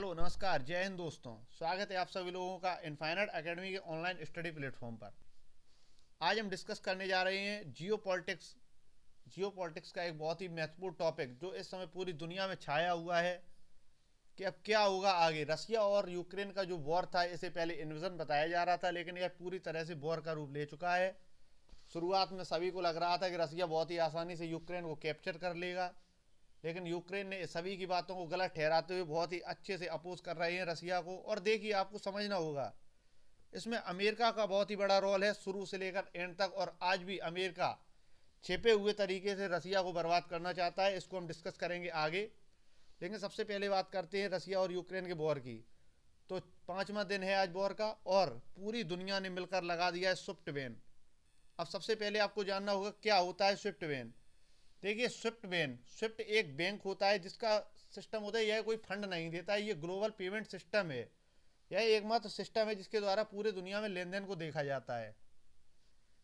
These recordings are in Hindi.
हेलो नमस्कार, जय हिंद दोस्तों। स्वागत है आप सभी लोगों का इनफाइनाइट एकेडमी के ऑनलाइन स्टडी प्लेटफॉर्म पर। आज हम डिस्कस करने जा रहे हैं जियो पॉलिटिक्स। जियो पॉलिटिक्स का एक बहुत ही महत्वपूर्ण टॉपिक जो इस समय पूरी दुनिया में छाया हुआ है कि अब क्या होगा आगे। रसिया और यूक्रेन का जो वॉर था, इसे पहले इन्वेजन बताया जा रहा था, लेकिन यह पूरी तरह से वॉर का रूप ले चुका है। शुरुआत में सभी को लग रहा था कि रसिया बहुत ही आसानी से यूक्रेन को कैप्चर कर लेगा, लेकिन यूक्रेन ने सभी की बातों को गलत ठहराते हुए बहुत ही अच्छे से अपोज कर रहे हैं रसिया को। और देखिए, आपको समझना होगा इसमें अमेरिका का बहुत ही बड़ा रोल है शुरू से लेकर एंड तक। और आज भी अमेरिका छिपे हुए तरीके से रसिया को बर्बाद करना चाहता है। इसको हम डिस्कस करेंगे आगे, लेकिन सबसे पहले बात करते हैं रसिया और यूक्रेन के वॉर की। तो 5वां दिन है आज वॉर का, और पूरी दुनिया ने मिलकर लगा दिया है स्विफ्ट बैन। अब सबसे पहले आपको जानना होगा क्या होता है स्विफ्ट बैन। देखिए, स्विफ्ट एक बैंक होता है जिसका सिस्टम होता है, यह कोई फंड नहीं देता है, ये ग्लोबल पेमेंट सिस्टम है। यह एकमात्र सिस्टम है जिसके द्वारा पूरे दुनिया में लेन देन को देखा जाता है।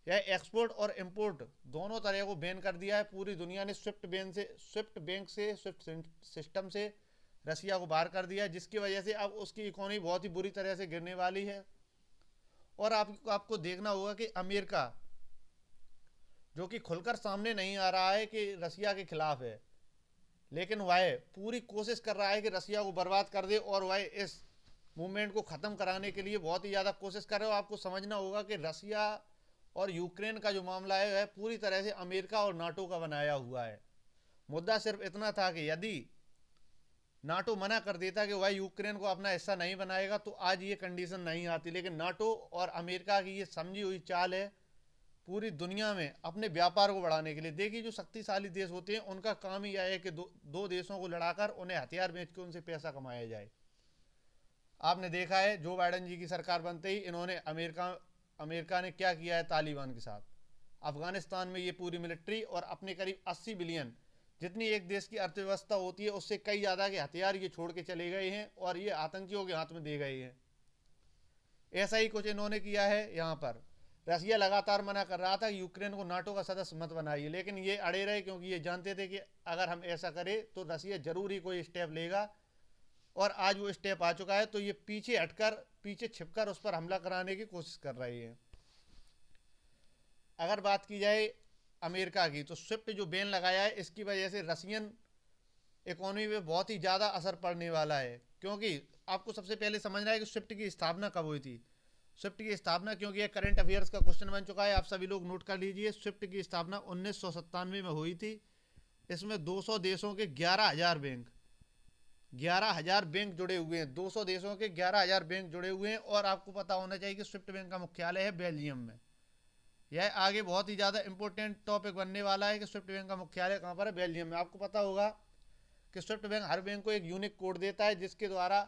यह एक्सपोर्ट और इंपोर्ट दोनों तरह को बैन कर दिया है पूरी दुनिया ने। स्विफ्ट बैंक से स्विफ्ट सिस्टम से रसिया को बाहर कर दिया है, जिसकी वजह से अब उसकी इकोनॉमी बहुत ही बुरी तरह से गिरने वाली है। और आपको देखना होगा कि अमेरिका, जो कि खुलकर सामने नहीं आ रहा है कि रसिया के खिलाफ है, लेकिन वह पूरी कोशिश कर रहा है कि रसिया को बर्बाद कर दे, और वह इस मूवमेंट को ख़त्म कराने के लिए बहुत ही ज़्यादा कोशिश कर रहे हो। आपको समझना होगा कि रसिया और यूक्रेन का जो मामला है वह पूरी तरह से अमेरिका और नाटो का बनाया हुआ है। मुद्दा सिर्फ इतना था कि यदि नाटो मना कर देता कि वह यूक्रेन को अपना हिस्सा नहीं बनाएगा तो आज ये कंडीशन नहीं आती। लेकिन नाटो और अमेरिका की ये समझी हुई चाल है पूरी दुनिया में अपने व्यापार को बढ़ाने के लिए। देखिए, जो शक्तिशाली देश होते हैं उनका काम ही यह है कि दो देशों को लड़ाकर उन्हें हथियार बेच के उनसे पैसा कमाया जाए। आपने देखा है जो बाइडन जी की सरकार बनते ही इन्होंने अमेरिका ने क्या किया है तालिबान के साथ। अफगानिस्तान में ये पूरी मिलिट्री और अपने करीब 80 बिलियन जितनी एक देश की अर्थव्यवस्था होती है उससे कई ज़्यादा के हथियार ये छोड़ के चले गए हैं, और ये आतंकियों के हाथ में दे गए हैं। ऐसा ही कुछ इन्होंने किया है यहाँ पर। रसिया लगातार मना कर रहा था कि यूक्रेन को नाटो का सदस्य मत बनाइए, लेकिन ये अड़े रहे, क्योंकि ये जानते थे कि अगर हम ऐसा करें तो रसिया जरूर ही कोई स्टेप लेगा। और आज वो स्टेप आ चुका है, तो ये पीछे हटकर, पीछे छिपकर उस पर हमला कराने की कोशिश कर रही है। अगर बात की जाए अमेरिका की, तो स्विफ्ट जो बैन लगाया है इसकी वजह से रसियन इकोनॉमी में बहुत ही ज़्यादा असर पड़ने वाला है। क्योंकि आपको सबसे पहले समझना है कि स्विफ्ट की स्थापना कब हुई थी। स्विफ्ट की स्थापना, क्योंकि यह करंट अफेयर्स का क्वेश्चन बन चुका है, आप सभी लोग नोट कर लीजिए। स्विफ्ट की स्थापना 1997 में हुई थी। इसमें 200 देशों के 11,000 बैंक जुड़े हुए हैं। 200 देशों के 11,000 बैंक जुड़े हुए हैं। और आपको पता होना चाहिए कि स्विफ्ट बैंक का मुख्यालय है बेल्जियम में। यह आगे बहुत ही ज़्यादा इंपॉर्टेंट टॉपिक बनने वाला है कि स्विफ्ट बैंक का मुख्यालय कहाँ पर है, बेल्जियम में। आपको पता होगा कि स्विफ्ट बैंक हर बैंक को एक यूनिक कोड देता है जिसके द्वारा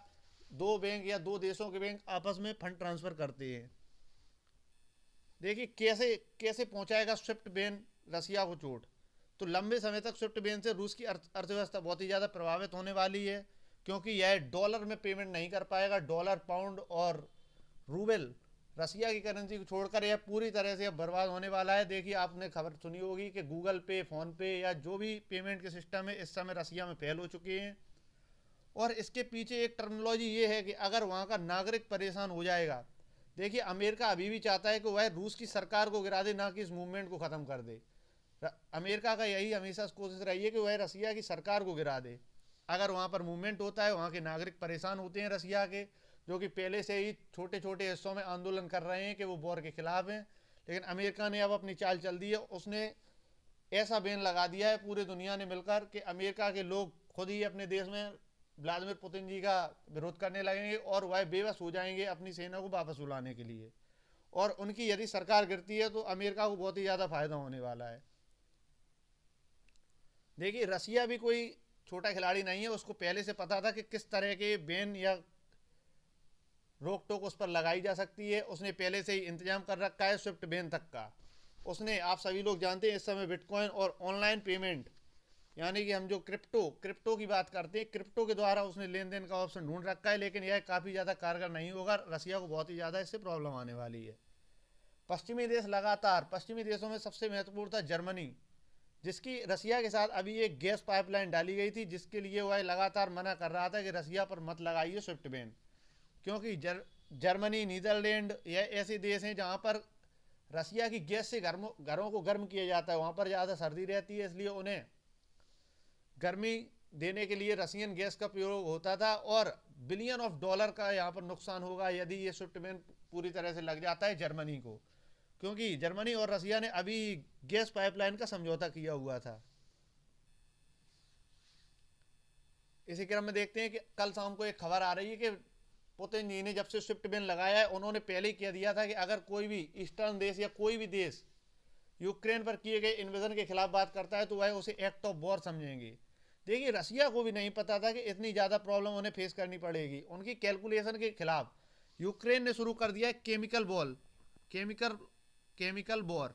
दो बैंक या दो देशों के बैंक आपस में फंड ट्रांसफर करते हैं। देखिए कैसे कैसे पहुंचाएगा स्विफ्ट बैन रसिया को चोट। तो लंबे समय तक स्विफ्ट बैन से रूस की अर्थव्यवस्था बहुत ही ज़्यादा प्रभावित होने वाली है, क्योंकि यह डॉलर में पेमेंट नहीं कर पाएगा। डॉलर, पाउंड और रूबल, रसिया की करेंसी को छोड़कर यह पूरी तरह से अब बर्बाद होने वाला है। देखिए, आपने खबर सुनी होगी कि गूगल पे, फोन पे या जो भी पेमेंट के सिस्टम है इस समय रसिया में फेल हो चुके हैं। और इसके पीछे एक टर्मिनोलॉजी ये है कि अगर वहाँ का नागरिक परेशान हो जाएगा। देखिए, अमेरिका अभी भी चाहता है कि वह रूस की सरकार को गिरा दे, ना कि इस मूवमेंट को ख़त्म कर दे। अमेरिका का यही हमेशा कोशिश रही है कि वह रसिया की सरकार को गिरा दे। अगर वहाँ पर मूवमेंट होता है, वहाँ के नागरिक परेशान होते हैं रसिया के, जो कि पहले से ही छोटे छोटे हिस्सों में आंदोलन कर रहे हैं कि वो वॉर के खिलाफ हैं। लेकिन अमेरिका ने अब अपनी चाल चल दी है। उसने ऐसा बैन लगा दिया है पूरी दुनिया ने मिलकर कि अमेरिका के लोग खुद ही अपने देश में व्लादिमीर पुतिन जी का विरोध करने लगेंगे, और वह बेबस हो जाएंगे अपनी सेना को वापस बुलाने के लिए। और उनकी यदि सरकार गिरती है तो अमेरिका को बहुत ही ज़्यादा फायदा होने वाला है। देखिए, रसिया भी कोई छोटा खिलाड़ी नहीं है। उसको पहले से पता था कि किस तरह के बैन या रोक टोक उस पर लगाई जा सकती है। उसने पहले से ही इंतजाम कर रखा है स्विफ्ट बैन तक का। उसने, आप सभी लोग जानते हैं, इस समय बिटकॉइन और ऑनलाइन पेमेंट, यानी कि हम जो क्रिप्टो की बात करते हैं, क्रिप्टो के द्वारा उसने लेन देन का ऑप्शन ढूंढ रखा है। लेकिन यह काफ़ी ज़्यादा कारगर नहीं होगा। रसिया को बहुत ही ज़्यादा इससे प्रॉब्लम आने वाली है। पश्चिमी देशों में सबसे महत्वपूर्ण था जर्मनी। जिसकी रसिया के साथ अभी एक गैस पाइपलाइन डाली गई थी, जिसके लिए वह लगातार मना कर रहा था कि रसिया पर मत लगाइए स्विफ्ट बैन, क्योंकि जर्मनी, नीदरलैंड या ऐसे देश हैं जहाँ पर रसिया की गैस से घरों को गर्म किया जाता है, वहाँ पर ज़्यादा सर्दी रहती है, इसलिए उन्हें गर्मी देने के लिए रसियन गैस का प्रयोग होता था। और बिलियन ऑफ डॉलर का यहाँ पर नुकसान होगा यदि ये स्विफ्ट बैन पूरी तरह से लग जाता है जर्मनी को, क्योंकि जर्मनी और रसिया ने अभी गैस पाइपलाइन का समझौता किया हुआ था। इसी क्रम में देखते हैं कि कल शाम को एक खबर आ रही है कि पुतिन जी ने जब से स्विफ्ट बैन लगाया है, उन्होंने पहले ही कह दिया था कि अगर कोई भी ईस्टर्न देश या कोई भी देश यूक्रेन पर किए गए इन्वेजन के खिलाफ बात करता है तो वह उसे एक्ट ऑफ वॉर समझेंगे। देखिए, रसिया को भी नहीं पता था कि इतनी ज़्यादा प्रॉब्लम उन्हें फेस करनी पड़ेगी। उनकी कैलकुलेशन के खिलाफ यूक्रेन ने शुरू कर दिया है केमिकल वॉर,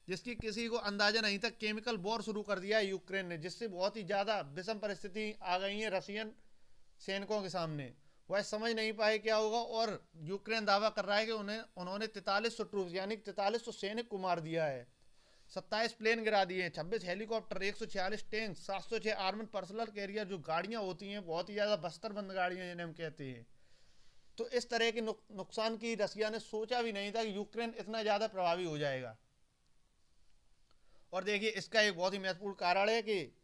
जिसकी किसी को अंदाजा नहीं था। केमिकल वॉर शुरू कर दिया है यूक्रेन ने, जिससे बहुत ही ज़्यादा विषम परिस्थिति आ गई है रशियन सैनिकों के सामने। वह समझ नहीं पाए क्या होगा, और यूक्रेन दावा कर रहा है कि उन्होंने 4300 ट्रूप्स यानी 4300 सैनिक को मार दिया है, 27 प्लेन गिरा दिए हैं, 26 helicopter, 146 tank, 706 armoured personnel carrier, जो गाड़ियां होती हैं बहुत ही ज़्यादा बस्तरबंद गाड़ियां जिन्हें हम कहते हैं। तो इस तरह के नुकसान की रसिया ने सोचा भी नहीं था कि यूक्रेन इतना ज़्यादा प्रभावी हो जाएगा। और देखिए, इसका एक बहुत ही महत्वपूर्ण कारण है कि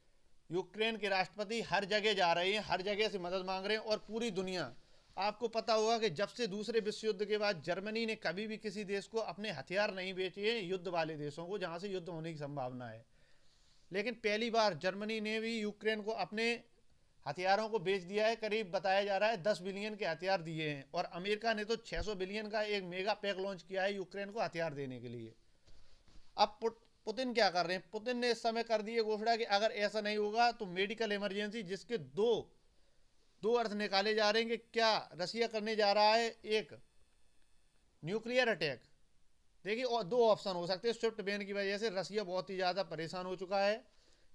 यूक्रेन के राष्ट्रपति हर जगह जा रहे हैं, हर जगह से मदद मांग रहे हैं। और पूरी दुनिया, आपको पता होगा कि जब से दूसरे विश्व युद्ध के बाद जर्मनी ने कभी भी किसी देश को अपने हथियार नहीं बेचे हैं, युद्ध वाले देशों को जहां से युद्ध होने की संभावना है, लेकिन पहली बार जर्मनी ने भी यूक्रेन को अपने हथियारों को बेच दिया है। करीब बताया जा रहा है 10 बिलियन के हथियार दिए हैं, और अमेरिका ने तो 600 बिलियन का एक मेगा पैक लॉन्च किया है यूक्रेन को हथियार देने के लिए। अब पुतिन क्या कर रहे हैं? पुतिन ने इस समय कर दी है घोषणा कि अगर ऐसा नहीं होगा तो मेडिकल इमरजेंसी, जिसके दो अर्थ निकाले जा रहे हैं कि क्या रसिया करने जा रहा है एक न्यूक्लियर अटैक। देखिए, और दो ऑप्शन हो सकते हैं। स्विफ्ट बैन की वजह से रसिया बहुत ही ज़्यादा परेशान हो चुका है,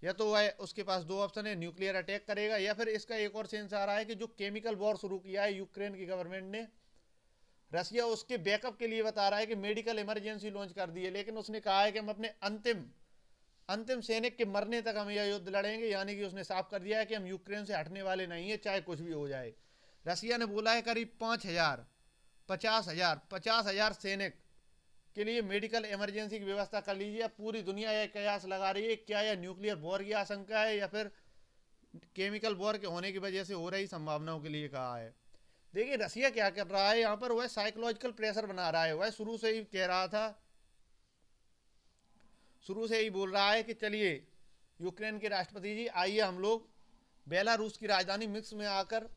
या तो वह उसके पास दो ऑप्शन है, न्यूक्लियर अटैक करेगा, या फिर इसका एक और सेंस आ रहा है कि जो केमिकल वॉर शुरू किया है यूक्रेन की गवर्नमेंट ने, रसिया उसके बैकअप के लिए बता रहा है कि मेडिकल इमरजेंसी लॉन्च कर दी है। लेकिन उसने कहा है कि हम अपने अंतिम सैनिक के मरने तक हम यह युद्ध लड़ेंगे, यानी कि उसने साफ कर दिया है कि हम यूक्रेन से हटने वाले नहीं है, चाहे कुछ भी हो जाए। रसिया ने बोला है करीब 5,000 50,000 सैनिक के लिए मेडिकल इमरजेंसी की व्यवस्था कर लीजिए। पूरी दुनिया यह कयास लगा रही है, क्या यह न्यूक्लियर वॉर की आशंका है या फिर केमिकल वॉर के होने की वजह से हो रही संभावनाओं के लिए कहा है। देखिए, रसिया क्या कर रहा है यहाँ पर, वह साइकोलॉजिकल प्रेशर बना रहा है। वह शुरू से ही कह रहा था, शुरू से ही बोल रहा है कि चलिए यूक्रेन के राष्ट्रपति जी, आइए हम लोग बेलारूस की राजधानी मिन्स्क में आकर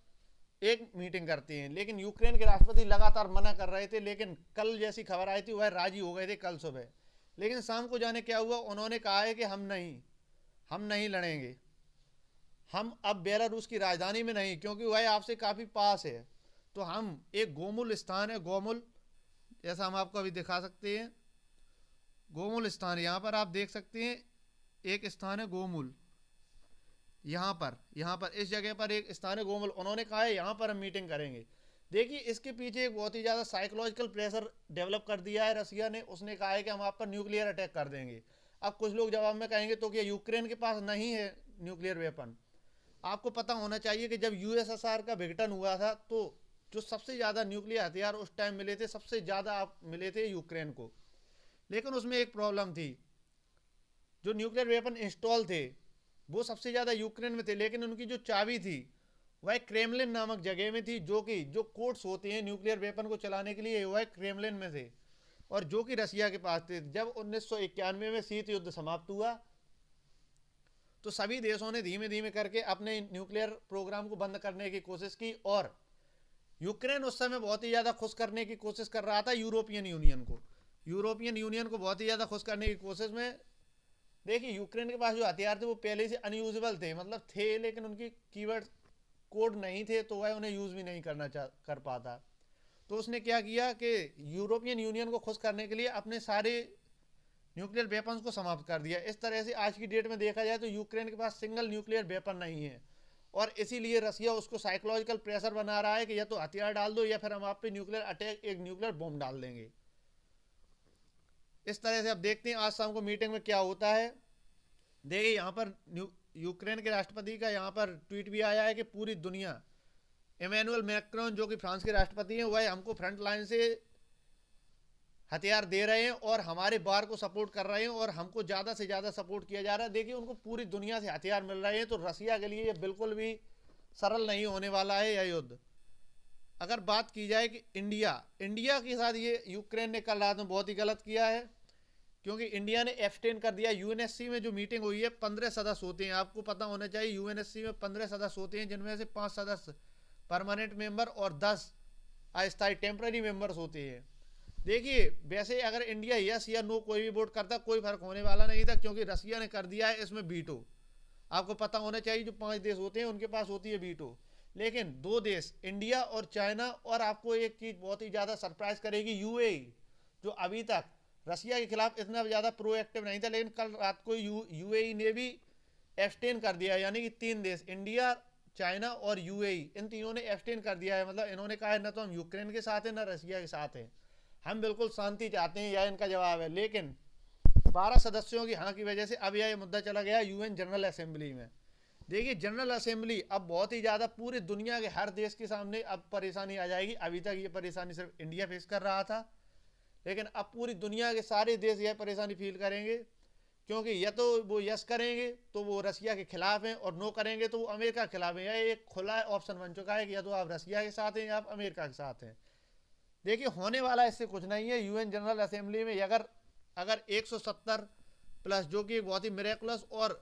एक मीटिंग करते हैं। लेकिन यूक्रेन के राष्ट्रपति लगातार मना कर रहे थे, लेकिन कल जैसी खबर आई थी वह राजी हो गए थे कल सुबह। लेकिन शाम को जाने क्या हुआ, उन्होंने कहा है कि हम नहीं लड़ेंगे, हम अब बेलारूस की राजधानी में नहीं, क्योंकि वह आपसे काफ़ी पास है। तो हम एक गोमुल स्थान है, गोमुल, जैसा हम आपको अभी दिखा सकते हैं, गोमुल स्थान, यहाँ पर आप देख सकते हैं एक स्थान है गोमुल, यहाँ पर इस जगह पर एक स्थान है गोमुल। उन्होंने कहा है यहाँ पर हम मीटिंग करेंगे। देखिए, इसके पीछे एक बहुत ही ज़्यादा साइकोलॉजिकल प्रेशर डेवलप कर दिया है रसिया ने। उसने कहा है कि हम आप पर न्यूक्लियर अटैक कर देंगे। अब कुछ लोग जवाब में कहेंगे तो क्या यूक्रेन के पास नहीं है न्यूक्लियर वेपन? आपको पता होना चाहिए कि जब यूएसएसआर का विघटन हुआ था तो जो सबसे ज़्यादा न्यूक्लियर हथियार उस टाइम मिले थे, सबसे ज़्यादा मिले थे यूक्रेन को। लेकिन उसमें एक प्रॉब्लम थी, जो न्यूक्लियर वेपन इंस्टॉल थे वो सबसे ज़्यादा यूक्रेन में थे, लेकिन उनकी जो चाबी थी वह क्रेमलिन नामक जगह में थी, जो कोड्स होते हैं न्यूक्लियर वेपन को चलाने के लिए, वह क्रेमलिन में थे, और जो कि रसिया के पास थे। जब 1991 में शीत युद्ध समाप्त हुआ तो सभी देशों ने धीमे धीमे करके अपने न्यूक्लियर प्रोग्राम को बंद करने की कोशिश की, और यूक्रेन उस समय बहुत ही ज़्यादा खुश करने की कोशिश कर रहा था यूरोपियन यूनियन को बहुत ही ज़्यादा खुश करने की कोशिश में। देखिए, यूक्रेन के पास जो हथियार थे वो पहले से अनयूजेबल थे, मतलब थे, लेकिन उनकी कीवर्ड कोड नहीं थे, तो वह उन्हें यूज़ भी नहीं कर पाता। तो उसने क्या किया कि यूरोपियन यूनियन को खुश करने के लिए अपने सारे न्यूक्लियर वेपन्स को समाप्त कर दिया। इस तरह से आज की डेट में देखा जाए तो यूक्रेन के पास सिंगल न्यूक्लियर वेपन नहीं है, और इसीलिए रसिया उसको साइकोलॉजिकल प्रेशर बना रहा है कि या तो हथियार डाल दो या फिर हम आप पे न्यूक्लियर अटैक, एक न्यूक्लियर बॉम्ब डाल देंगे। इस तरह से अब देखते हैं आज शाम को मीटिंग में क्या होता है। देखिए यहाँ पर यूक्रेन के राष्ट्रपति का यहाँ पर ट्वीट भी आया है कि पूरी दुनिया, इमैनुअल मैक्रोन जो कि फ्रांस के राष्ट्रपति हैं, वह हमको फ्रंट लाइन से हथियार दे रहे हैं और हमारे बार को सपोर्ट कर रहे हैं और हमको ज़्यादा से ज़्यादा सपोर्ट किया जा रहा है। देखिए उनको पूरी दुनिया से हथियार मिल रहे हैं, तो रसिया के लिए ये बिल्कुल भी सरल नहीं होने वाला है यह युद्ध। अगर बात की जाए कि इंडिया के साथ ये यूक्रेन ने कल रात में बहुत ही गलत किया है, क्योंकि इंडिया ने एब्सटेन कर दिया। यूएनएससी में जो मीटिंग हुई है 15 सदस्य होते हैं, आपको पता होना चाहिए यूएनएससी में 15 सदस्य होते हैं, जिनमें से 5 सदस्य परमानेंट मेंबर और 10 अस्थायी टेम्पररी मेंबर्स होते हैं। देखिए वैसे अगर इंडिया यस या नो कोई भी वोट करता कोई फर्क होने वाला नहीं था, क्योंकि रसिया ने कर दिया है इसमें वीटो। आपको पता होना चाहिए जो 5 देश होते हैं उनके पास होती है वीटो, लेकिन 2 देश इंडिया और चाइना, और आपको एक चीज़ बहुत ही ज़्यादा सरप्राइज करेगी, यूएई, जो अभी तक रसिया के खिलाफ इतना ज़्यादा प्रोएक्टिव नहीं था, लेकिन कल रात को यूएई ने भी एब्सटेन कर दिया। यानी कि 3 देश इंडिया, चाइना और यूएई, इन तीनों ने एब्सटेन कर दिया है। मतलब इन्होंने कहा है ना तो हम यूक्रेन के साथ हैं ना रसिया के साथ हैं, हम बिल्कुल शांति चाहते हैं, यह इनका जवाब है। लेकिन 12 सदस्यों की हाँ की वजह से अब यह मुद्दा चला गया यूएन जनरल असेंबली में। देखिए जनरल असेंबली अब बहुत ही ज़्यादा पूरी दुनिया के हर देश के सामने अब परेशानी आ जाएगी। अभी तक ये परेशानी सिर्फ इंडिया फेस कर रहा था, लेकिन अब पूरी दुनिया के सारे देश यह परेशानी फील करेंगे, क्योंकि या तो वो यस करेंगे तो वो रसिया के खिलाफ हैं और नो करेंगे तो वो अमेरिका के खिलाफ हैं। यह एक खुला ऑप्शन बन चुका है कि या तो आप रसिया के साथ हैं या आप अमेरिका के साथ हैं। देखिए होने वाला इससे कुछ नहीं है। यूएन जनरल असेंबली में अगर 170 प्लस, जो कि बहुत ही मिरेकुलस और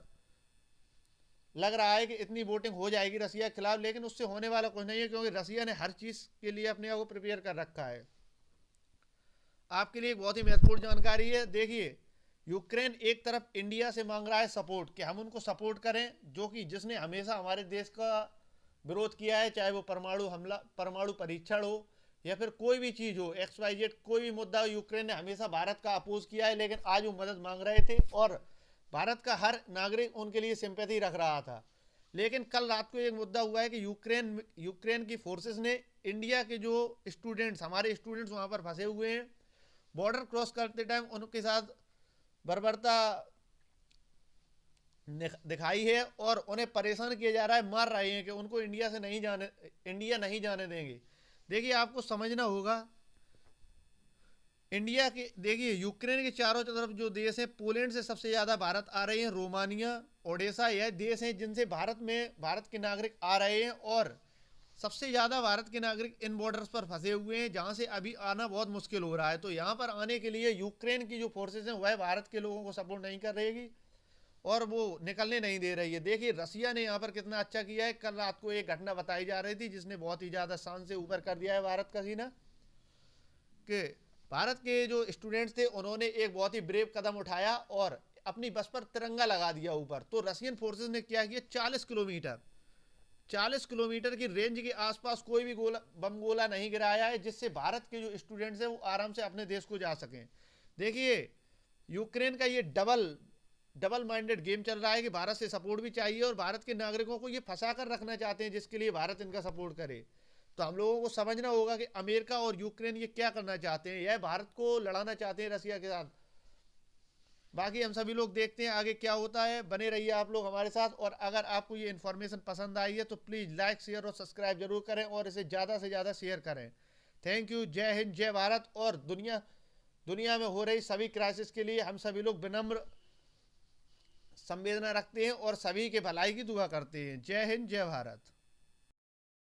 लग रहा है कि इतनी वोटिंग हो जाएगी रसिया के खिलाफ, लेकिन उससे होने वाला कुछ नहीं है, क्योंकि रसिया ने हर चीज़ के लिए अपने आप को प्रिपेयर कर रखा है। आपके लिए एक बहुत ही महत्वपूर्ण जानकारी है। देखिए यूक्रेन एक तरफ इंडिया से मांग रहा है सपोर्ट, कि हम उनको सपोर्ट करें, जो कि जिसने हमेशा हमारे देश का विरोध किया है, चाहे वो परमाणु हमला, परमाणु परीक्षण हो या फिर कोई भी चीज़ हो, XYZ कोई भी मुद्दा हो, यूक्रेन ने हमेशा भारत का अपोज किया है। लेकिन आज वो मदद मांग रहे थे और भारत का हर नागरिक उनके लिए सिंपैथी रख रहा था। लेकिन कल रात को एक मुद्दा हुआ है कि यूक्रेन की फोर्सेस ने इंडिया के जो स्टूडेंट्स, हमारे स्टूडेंट्स वहाँ पर फंसे हुए हैं, बॉर्डर क्रॉस करते टाइम उनके साथ बर्बरता दिखाई है और उन्हें परेशान किया जा रहा है, मार रहे हैं कि उनको इंडिया नहीं जाने देंगे। देखिए आपको समझना होगा, इंडिया के, देखिए यूक्रेन के चारों तरफ जो देश हैं, पोलैंड से सबसे ज़्यादा भारत आ रहे हैं, रोमानिया, ओडेसा, यह देश हैं जिनसे भारत के नागरिक आ रहे हैं, और सबसे ज़्यादा भारत के नागरिक इन बॉर्डर्स पर फंसे हुए हैं, जहाँ से अभी आना बहुत मुश्किल हो रहा है। तो यहाँ पर आने के लिए यूक्रेन की जो फोर्सेज हैं वह भारत के लोगों को सपोर्ट नहीं कर रहेगी और वो निकलने नहीं दे रही है। देखिए रसिया ने यहाँ पर कितना अच्छा किया है। कल रात को एक घटना बताई जा रही थी जिसने बहुत ही ज़्यादा शान से ऊपर कर दिया है भारत का सीना, कि भारत के जो स्टूडेंट्स थे उन्होंने एक बहुत ही ब्रेव कदम उठाया और अपनी बस पर तिरंगा लगा दिया ऊपर। तो रशियन फोर्सेज ने क्या किया, 40 किलोमीटर की रेंज के आसपास कोई भी बम गोला नहीं गिराया है, जिससे भारत के जो स्टूडेंट्स हैं वो आराम से अपने देश को जा सकें। देखिए यूक्रेन का ये डबल माइंडेड गेम चल रहा है कि भारत से सपोर्ट भी चाहिए और भारत के नागरिकों को ये फंसा कर रखना चाहते हैं, जिसके लिए भारत इनका सपोर्ट करे। तो हम लोगों को समझना होगा कि अमेरिका और यूक्रेन ये क्या करना चाहते हैं। यह भारत को लड़ाना चाहते हैं रसिया के साथ। बाकी हम सभी लोग देखते हैं आगे क्या होता है। बने रहिए आप लोग हमारे साथ, और अगर आपको ये इन्फॉर्मेशन पसंद आई है तो प्लीज़ लाइक, शेयर और सब्सक्राइब जरूर करें और इसे ज़्यादा से ज़्यादा शेयर करें। Thank you. जय हिंद, जय भारत। और दुनिया में हो रही सभी क्राइसिस के लिए हम सभी लोग विनम्र संवेदना रखते हैं और सभी के भलाई की दुआ करते हैं। जय हिंद, जय भारत।